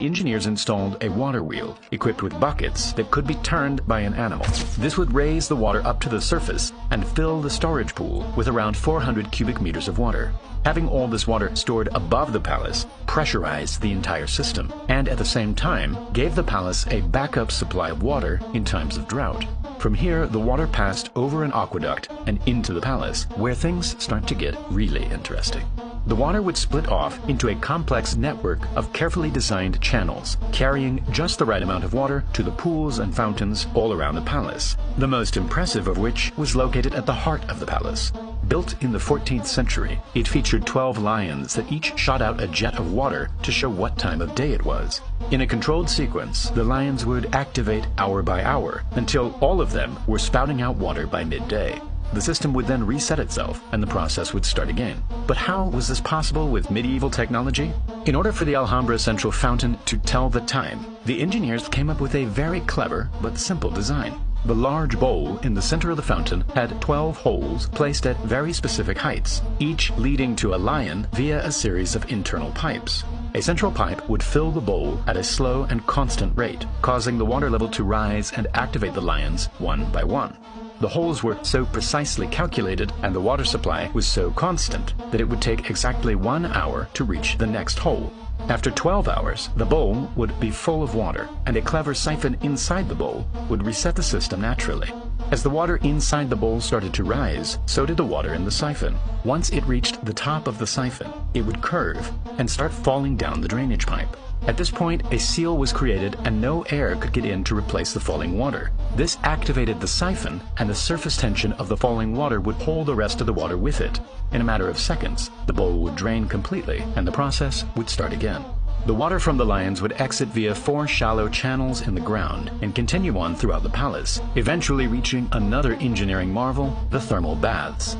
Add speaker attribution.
Speaker 1: engineers installed a water wheel equipped with buckets that could be turned by an animal. This would raise the water up to the surface and fill the storage pool with around 400 cubic meters of water. Having all this water stored above the palace pressurized the entire system, and at the same time gave the palace a backup supply of water in times of drought. From here, the water passed over an aqueduct and into the palace, where things start to get really interesting. The water would split off into a complex network of carefully designed channels, carrying just the right amount of water to the pools and fountains all around the palace, the most impressive of which was located at the heart of the palace. Built in the 14th century, it featured 12 lions that each shot out a jet of water to show what time of day it was. In a controlled sequence, the lions would activate hour by hour until all of them were spouting out water by midday. The system would then reset itself and the process would start again. But how was this possible with medieval technology? In order for the Alhambra central fountain to tell the time, the engineers came up with a very clever but simple design. The large bowl in the center of the fountain had 12 holes placed at very specific heights, each leading to a lion via a series of internal pipes. A central pipe would fill the bowl at a slow and constant rate, causing the water level to rise and activate the lions one by one. The holes were so precisely calculated and the water supply was so constant that it would take exactly 1 hour to reach the next hole. After 12 hours, the bowl would be full of water, and a clever siphon inside the bowl would reset the system naturally. As the water inside the bowl started to rise, so did the water in the siphon. Once it reached the top of the siphon, it would curve and start falling down the drainage pipe. At this point, a seal was created and no air could get in to replace the falling water. This activated the siphon, and the surface tension of the falling water would hold the rest of the water with it. In a matter of seconds, the bowl would drain completely and the process would start again. The water from the lions would exit via 4 shallow channels in the ground and continue on throughout the palace, eventually reaching another engineering marvel, the thermal baths.